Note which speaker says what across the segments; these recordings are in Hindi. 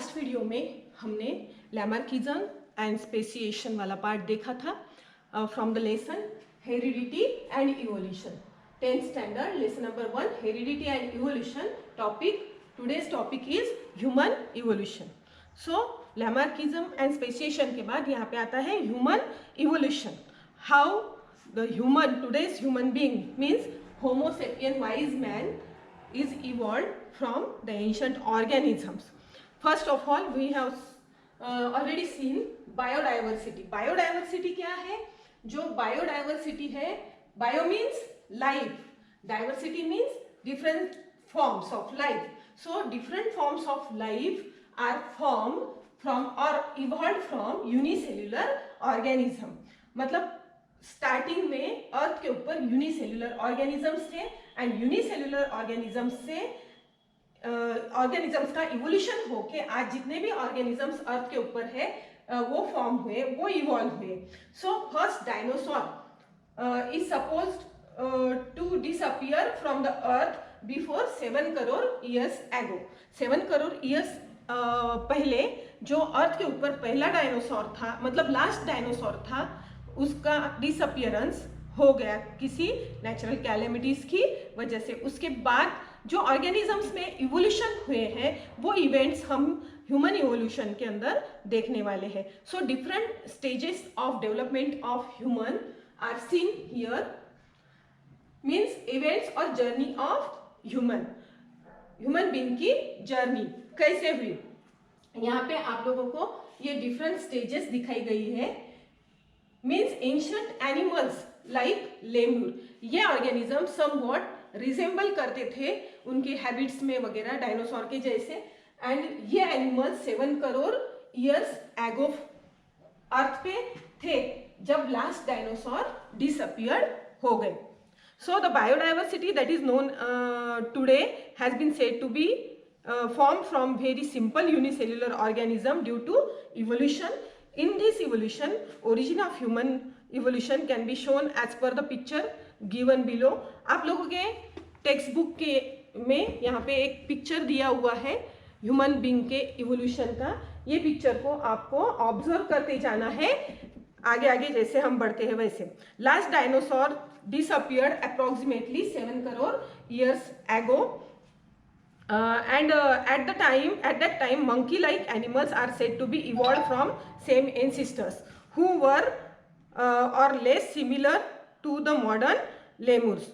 Speaker 1: लास्ट वीडियो में हमने लैमार्किज्म एंड स्पेसिएशन वाला पार्ट देखा था from the lesson heredity and evolution 10th standard lesson number 1 heredity and evolution topic today's topic is human evolution. So Lamarckism and speciation के बाद यहाँ पे आता है human evolution. How the human today's human being means homo sapien wise man is evolved from the ancient organisms. First of all, we have already seen biodiversity. Biodiversity क्या है? जो biodiversity है, bio means life, diversity means different forms of life. So different forms of life are formed from or evolved from unicellular organism. मतलब स्टार्टिंग में अर्थ के ऊपर यूनिसेल्युलर ऑर्गेनिजम्स थे एंड यूनिसेल्युलर ऑर्गेनिजम्स से ऑर्गेनिजम्स का इवोल्यूशन होके आज जितने भी ऑर्गेनिजम्स अर्थ के ऊपर है वो फॉर्म हुए, वो इवॉल्व हुए। So first dinosaur is supposed to disappear from the earth before 7 crore years ago. 7 crore years पहले जो अर्थ के ऊपर पहला डायनासोर था, मतलब लास्ट डायनासोर था, उसका डिसअपियरेंस हो गया किसी नेचुरल कैलेमिटीज की वजह से। उसके बाद जो ऑर्गेनिजम्स में इवोल्यूशन हुए हैं वो इवेंट्स हम ह्यूमन इवोल्यूशन के अंदर देखने वाले हैं। So different stages of development of human are seen here, means events और जर्नी ऑफ ह्यूमन बीइंग की जर्नी कैसे हुई। यहाँ पे आप लोगों को ये डिफरेंट स्टेजेस दिखाई गई है। Means ancient animals like lemur, ये ऑर्गेनिज्म समवॉट रिजेंबल करते थे उनके हैबिट्स में वगैरह डायनासोर के जैसे, एंड ये एनिमल्स 7 करोड़ ईयर्स एगो अर्थ पे थे जब लास्ट डायनासोर डिसअपियर्ड हो गए। So the biodiversity that is known today has been said to be formed from very simple unicellular organism due to evolution. In this evolution, origin of human evolution can be shown as per the picture given below. आप लोगों के टेक्स्ट बुक के में यहाँ पे एक पिक्चर दिया हुआ है ह्यूमन बीइंग के इवोल्यूशन का। ये पिक्चर को आपको ऑब्जर्व करते जाना है आगे आगे जैसे हम बढ़ते हैं वैसे। Last dinosaur disappeared approximately 7 crore years एगो. At that time monkey-like animals are said to be evolved from same ancestors who were or less similar to the modern lemurs.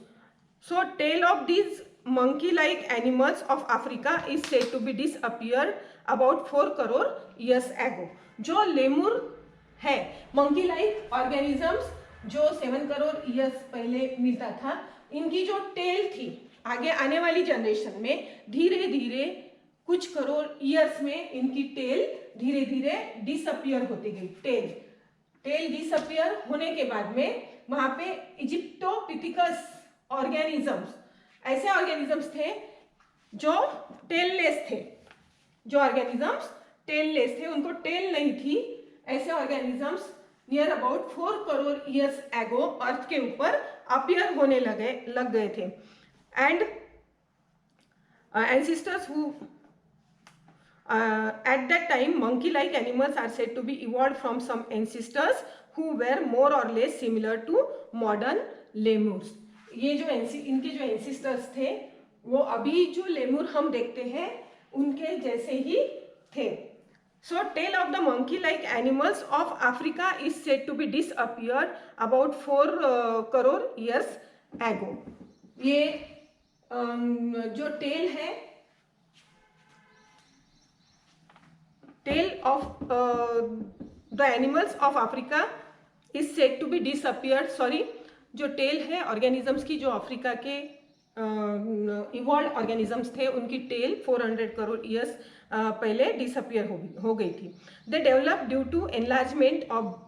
Speaker 1: So tail of these monkey-like animals of Africa is said to be disappeared about 4 crore years ago. जो लेमुर है, monkey-like organisms जो 7 करोड़ years पहले मिलता था, इनकी जो टेल थी आगे आने वाली जनरेशन में धीरे धीरे कुछ करोड़ ईयर्स में इनकी टेल धीरे धीरे डिसअपियर होती गई। टेल डिसअपियर होने के बाद में वहां पे इजिप्टोपिथिकस ऑर्गेनिजम्स, ऐसे ऑर्गेनिजम्स थे जो टेललेस थे, जो ऑर्गेनिजम्स टेललेस थे, उनको टेल नहीं थी। ऐसे organisms near about 4 crore years ago earth के ऊपर अपियर होने लग गए थे। And ancestors who at that time monkey-like animals are said to be evolved from some ancestors who were more or less similar to modern lemurs. ये जो इनके जो ancestors थे वो अभी जो लेमुर हम देखते हैं उनके जैसे ही थे। So tail of the monkey-like animals of Africa is said to be disappeared about 4 crore years ago. ये जो टेल है, tail of the animals of Africa is said to be disappeared. Sorry, जो टेल है ऑर्गेनिजम्स की जो अफ्रीका के इवॉल्व ऑर्गेनिजम्स थे उनकी टेल 400 करोड़ ईयर्स पहले डिसअपियर हो गई थी। They develop due to enlargement of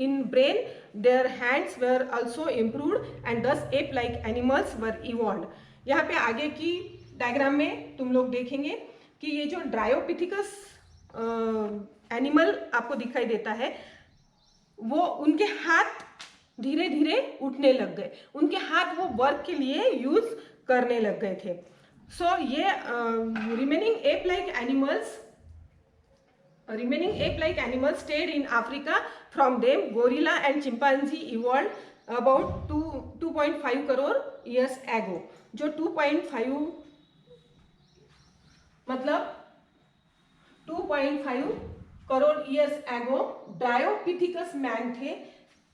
Speaker 1: in brain. Their hands were also improved and thus ape-like animals were evolved. यहाँ पे आगे की डायग्राम में तुम लोग देखेंगे कि ये जो ड्रायोपिथिकस एनिमल आपको दिखाई देता है वो उनके हाथ धीरे धीरे उठने लग गए, उनके हाथ वो वर्क के लिए यूज करने लग गए थे। सो ये remaining ape like animals stayed in Africa. From them, gorilla and chimpanzee evolved about 2.5 crore years ago. जो 2.5 मतलब 2.5 करोड़ ईयर्स एगो डायोपिथिकस मैन थे।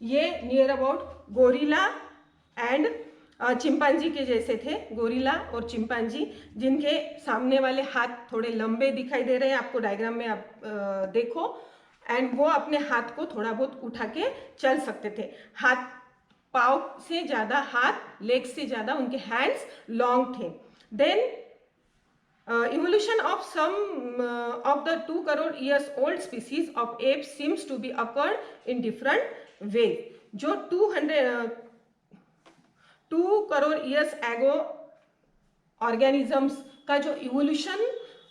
Speaker 1: ये near about gorilla and chimpanzee के जैसे थे, गोरिल्ला और चिंपांजी, जिनके सामने वाले हाथ थोड़े लंबे दिखाई दे रहे हैं आपको डायग्राम में, आप देखो। एंड वो अपने हाथ को थोड़ा बहुत उठा के चल सकते थे। हाथ पाँव से ज़्यादा, हाथ लेग से ज़्यादा उनके हैंड्स लॉन्ग थे। Then evolution of some of the 2 crore years old species of apes seems to be occurred in different ways. जो 2 करोड़ ईयर्स एगो ऑर्गेनिजम्स का जो इवोल्यूशन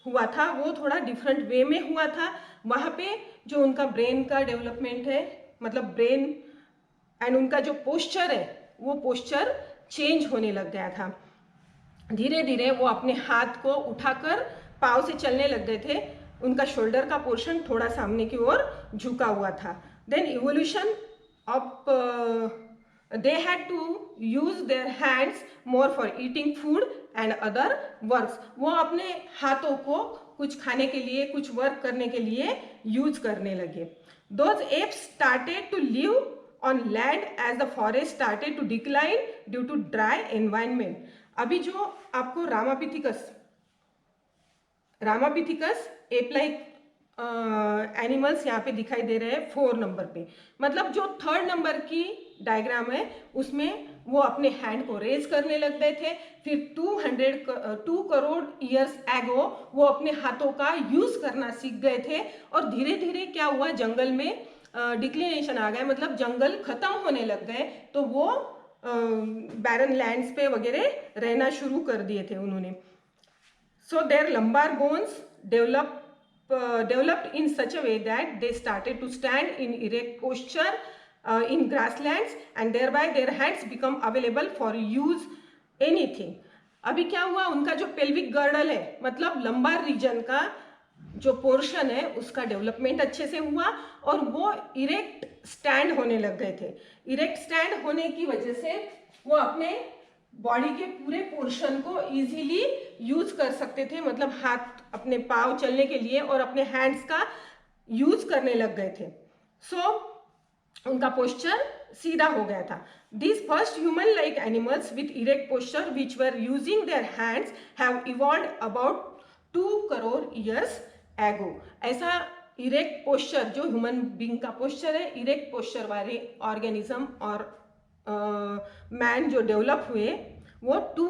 Speaker 1: हुआ था वो थोड़ा डिफरेंट वे में हुआ था। वहाँ पे जो उनका ब्रेन का डेवलपमेंट है, मतलब ब्रेन एंड उनका जो पोस्चर है वो पोस्चर चेंज होने लग गया था। धीरे धीरे वो अपने हाथ को उठाकर पाँव से चलने लग गए थे। उनका शोल्डर का पोर्शन थोड़ा सामने की ओर झुका हुआ था। Then evolution of they had to use their hands more for eating food and other works. वो अपने हाथों को कुछ खाने के लिए, कुछ वर्क करने के लिए यूज करने लगे। Those apes started to live on land as the forest started to decline due to dry environment. अभी जो आपको रामापिथिकस एप लाइक एनिमल्स यहाँ पे दिखाई दे रहे हैं 4 नंबर पे, मतलब जो 3rd नंबर की डायग्राम है उसमें वो अपने हैंड को रेज करने लग गए थे। फिर 2 करोड़ ईयर्स एगो वो अपने हाथों का यूज करना सीख गए थे। और धीरे धीरे क्या हुआ, जंगल में डिक्लिनेशन आ गया, मतलब जंगल खत्म होने लग गए, तो वो बैरन लैंड्स पे वगैरह रहना शुरू कर दिए थे उन्होंने। So there lumbar bones developed in such a way that they started to stand in erect posture in grasslands and there by their hands become available for use anything. अभी क्या हुआ, उनका जो पेल्विक गर्डल है, मतलब लंबार रीजन का जो पोर्शन है उसका डेवलपमेंट अच्छे से हुआ और वो इरेक्ट स्टैंड होने लग गए थे। इरेक्ट स्टैंड होने की वजह से वो अपने बॉडी के पूरे पोर्शन को इजीली यूज कर सकते थे, मतलब हाथ, अपने पाँव चलने के लिए और अपने हैंड्स का यूज करने लग गए थे। सो उनका पोस्चर सीधा हो गया था। These first human-like animals with erect posture which were using their hands have evolved about 2 crore years ago. ऐसा इरेक्ट पोस्चर, जो ह्यूमन बींग का पोस्चर है, इरेक्ट पोस्चर वाले ऑर्गेनिज्म और मैन जो डेवलप हुए वो 2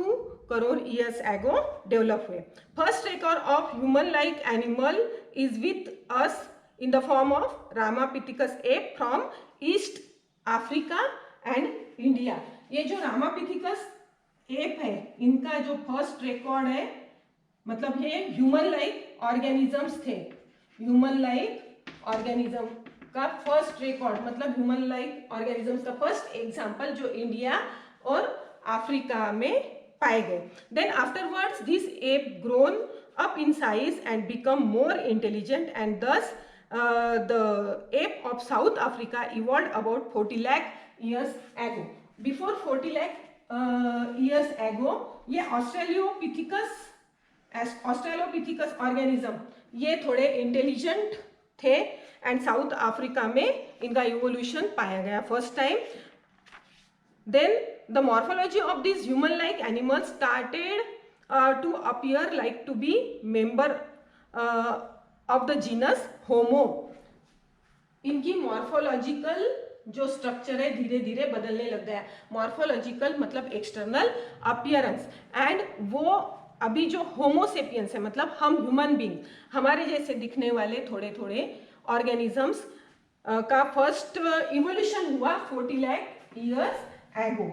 Speaker 1: करोड़ ईयर्स एगो डेवलप हुए। First record of human like animal is with us in the form of Ramapithecus app from east Africa and India. ये जो रामापिथिकस एप है, इनका जो फर्स्ट रिकॉर्ड है, मतलब ये ह्यूमन लाइक ऑर्गेनिजम्स थे। ह्यूमन लाइक ऑर्गेनिज्म का फर्स्ट रिकॉर्ड, मतलब ह्यूमन लाइक ऑर्गेनिजम्स का फर्स्ट एग्जांपल जो इंडिया और अफ्रीका में पाए गए। Then afterwards this ape grown up in size and become more intelligent and thus the ape of South Africa evolve about 40 lakh years ago. Before 40 lakh years ago ये ऑस्ट्रेलोपिथिकस ऑर्गेनिज्म ये थोड़े इंटेलिजेंट थे एंड साउथ अफ्रीका में इनका इवोल्यूशन पाया गया first time. Then the morphology of this human like animals started to appear like to be member of the genus Homo. इनकी मॉर्फोलॉजिकल जो स्ट्रक्चर है धीरे धीरे बदलने लग गया। मॉर्फोलॉजिकल मतलब एक्सटर्नल अपीयरेंस, एंड वो अभी जो होमोसेपियंस है, मतलब हम ह्यूमन बींग, हमारे जैसे दिखने वाले थोड़े थोड़े ऑर्गेनिजम्स का फर्स्ट इवोल्यूशन हुआ 40 लाख ईयर्स एगो।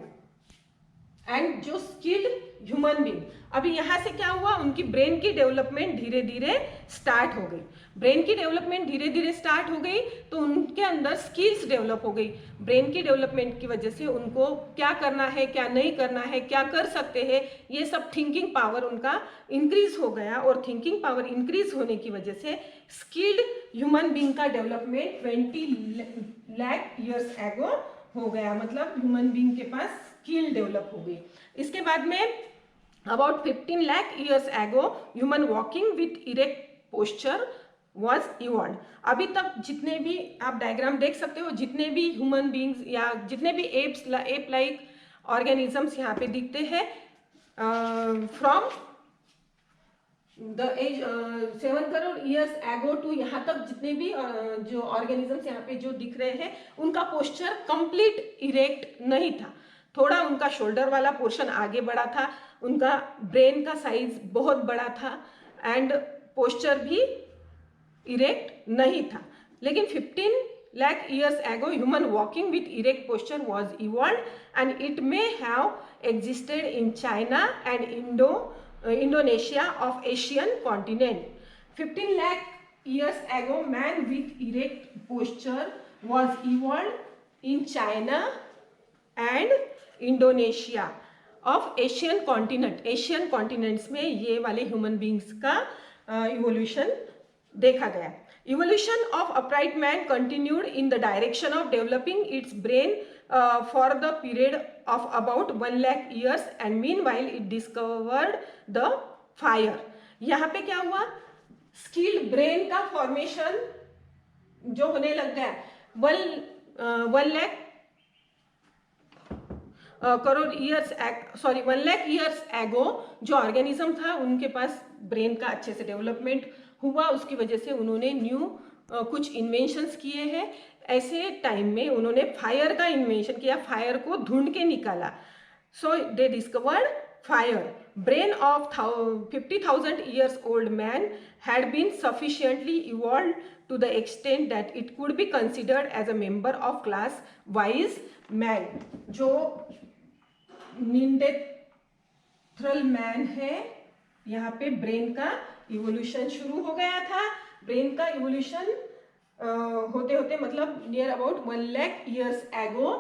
Speaker 1: एंड जो स्किल्ड ह्यूमन बींग, अभी यहाँ से क्या हुआ, उनकी ब्रेन की डेवलपमेंट धीरे धीरे स्टार्ट हो गई। ब्रेन की डेवलपमेंट धीरे धीरे स्टार्ट हो गई तो उनके अंदर स्किल्स डेवलप हो गई। ब्रेन की डेवलपमेंट की वजह से उनको क्या करना है, क्या नहीं करना है, क्या कर सकते हैं, ये सब थिंकिंग पावर उनका इंक्रीज हो गया। और थिंकिंग पावर इंक्रीज होने की वजह से स्किल्ड ह्यूमन बीइंग का डेवलपमेंट 20 लाख ईयर्स एगो हो गया। मतलब ह्यूमन बीइंग के पास स्किल डेवलप हो गई। इसके बाद में अबाउट 15 लाख ईयर्स एगो human walking with erect posture was evolve. अभी तक जितने भी आप डायग्राम देख सकते हो, जितने भी ह्यूमन बींग्स या जितने भी एप लाइक ऑर्गेनिजम्स यहाँ पे दिखते हैं from the age 7 crore years ago to यहाँ तक जितने भी जो ऑर्गेनिजम्स यहाँ पे जो दिख रहे हैं उनका पोस्चर कंप्लीट इरेक्ट नहीं था। थोड़ा उनका शोल्डर वाला पोर्शन आगे बढ़ा था, उनका ब्रेन का साइज बहुत बड़ा था एंड पोस्चर भी इरेक्ट नहीं था। लेकिन 15 lakh years ago human walking with erect posture was evolved and it may have existed in China and Indonesia of Asian continent. 15 lakh years ago man with erect posture was evolved in China and Indonesia of Asian continent. Asian continents में ये वाले human beings का evolution देखा गया। Evolution of upright man continued in the direction of developing its brain for the period of about 1 lakh years and meanwhile it discovered the fire. यहाँ पे क्या हुआ, स्किल्ड ब्रेन का फॉर्मेशन जो होने लग गया 1 lakh crore years 1 lakh years ago जो ऑर्गेनिज्म था उनके पास ब्रेन का अच्छे से डेवलपमेंट हुआ। उसकी वजह से उन्होंने न्यू कुछ इन्वेंशंस किए हैं। ऐसे टाइम में उन्होंने फायर का इन्वेंशन किया, फायर को ढूंढ के निकाला। So they discovered fire. Brain of 50,000 years old man had been sufficiently evolved to the extent that it could be considered as a member of class wise man। जो निंडेंथ्रल मैन है, यहाँ पे ब्रेन का इवोल्यूशन शुरू हो गया था। ब्रेन का इवोल्यूशन होते होते मतलब नियर अबाउट 1 लाख ईयर्स एगो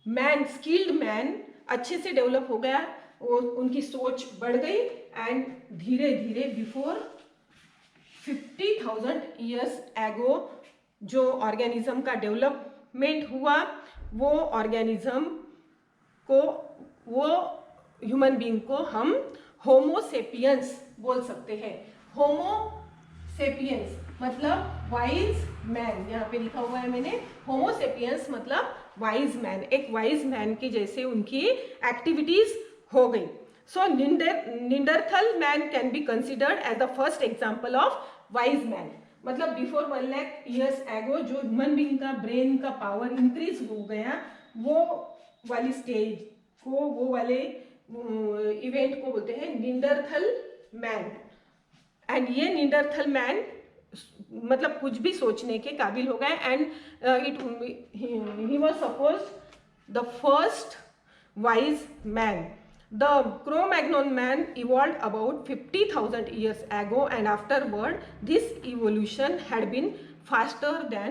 Speaker 1: मैन, स्किल्ड मैन अच्छे से डेवलप हो गया और उनकी सोच बढ़ गई एंड धीरे धीरे बिफोर 50,000 ईयर्स एगो जो ऑर्गेनिज्म का डेवलपमेंट हुआ वो ऑर्गेनिज्म को, वो ह्यूमन बीइंग को हम होमो सेपियंस बोल सकते हैं। होमो सेपियंस मतलब वाइज मैन, यहाँ पे लिखा हुआ है मैंने, होमो सेपियंस मतलब वाइज मैन, एक वाइज मैन के जैसे उनकी एक्टिविटीज हो गई। So Neanderthal man can be considered as the first example of wise man. मतलब बिफोर 1 लाख ईयर्स एगो जो ह्यूमन बीइंग का ब्रेन का पावर इंक्रीज हो गया, वो वाली स्टेज को, वो वाले इवेंट को बोलते हैं निंडरथल मैन। एंड ये निंडरथल मैन मतलब कुछ भी सोचने के काबिल हो गए and he was suppose the first wise man. The Cro-Magnon man evolved about 50,000 years ago and afterward this evolution had been faster than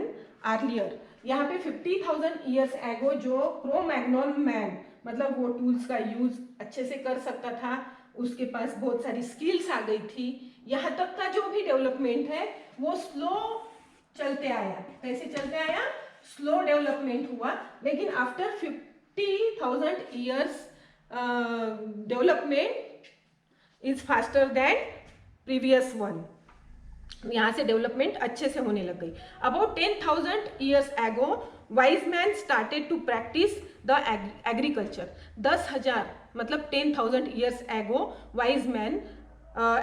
Speaker 1: earlier। यहाँ पे 50,000 years ago जो क्रो-मैग्नोन मैन मतलब वो टूल्स का यूज अच्छे से कर सकता था, उसके पास बहुत सारी स्किल्स आ गई थी। यहाँ तक का जो भी डेवलपमेंट है वो स्लो चलते आया। कैसे चलते आया? स्लो डेवलपमेंट हुआ। लेकिन after 50,000 years development is faster than previous one. यहाँ से डेवलपमेंट अच्छे से होने लग गई। About 10,000 years ago wise man started to practice the agriculture. 10,000 मतलब 10,000 years ago wise man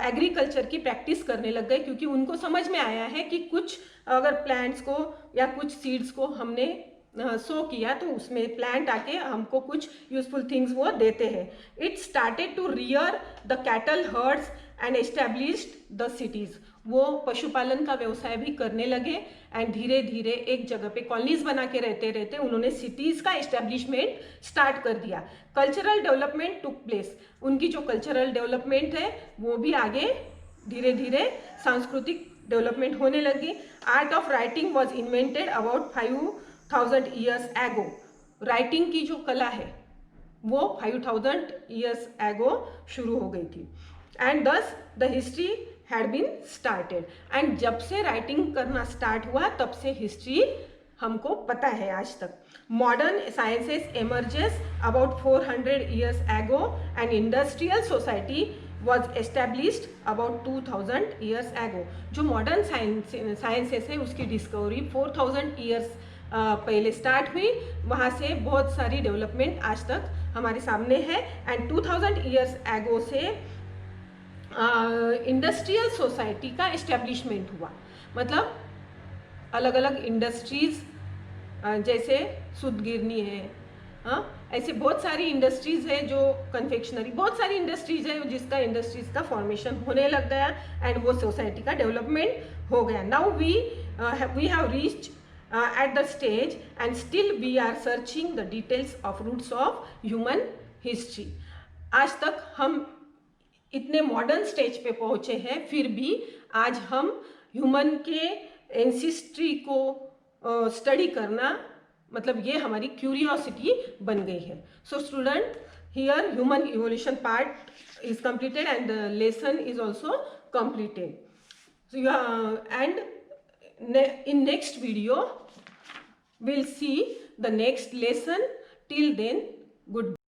Speaker 1: agriculture की प्रैक्टिस करने लग गए, क्योंकि उनको समझ में आया है कि कुछ अगर प्लांट्स को या कुछ सीड्स को हमने सो किया तो उसमें प्लांट आके हमको कुछ यूजफुल थिंग्स वो देते हैं। It started to rear the cattle herds and established the cities. वो पशुपालन का व्यवसाय भी करने लगे एंड धीरे धीरे एक जगह पे कॉलोनीज बना के रहते रहते उन्होंने सिटीज का एस्टेब्लिशमेंट स्टार्ट कर दिया। Cultural development took place. उनकी जो कल्चरल डेवलपमेंट है वो भी आगे धीरे धीरे सांस्कृतिक डेवलपमेंट होने लगी. Art of writing was invented about 5000 years ago. Writing की जो कला है वो 5000 ईयर्स एगो शुरू हो गई थी. And thus the history had been started. And जब से राइटिंग करना स्टार्ट हुआ तब से हिस्ट्री हमको पता है आज तक. Modern sciences emerges about 400 years ago and industrial society was established about 2000 years ago. जो मॉडर्न साइंसेस है उसकी डिस्कवरी 4000 ईयर्स पहले स्टार्ट हुई. वहाँ से बहुत सारी डेवलपमेंट आज तक हमारे सामने है. एंड 2000 ईयर्स एगो से इंडस्ट्रियल सोसाइटी का एस्टेब्लिशमेंट हुआ. मतलब अलग अलग इंडस्ट्रीज जैसे सुदगिरनी है, हाँ, ऐसे बहुत सारी इंडस्ट्रीज है, जो कन्फेक्शनरी, बहुत सारी इंडस्ट्रीज है जिसका इंडस्ट्रीज का फॉर्मेशन होने लग गया एंड वो सोसाइटी का डेवलपमेंट हो गया. Now we have reached at the stage and still we are searching the details of roots of human history. आज तक हम इतने मॉडर्न स्टेज पे पहुंचे हैं, फिर भी आज हम ह्यूमन के एंसिस्ट्री को स्टडी करना, मतलब ये हमारी क्यूरियोसिटी बन गई है. So student, here human evolution part is completed and the lesson is also completed. So and in next video we'll see the next lesson. Till then, goodbye.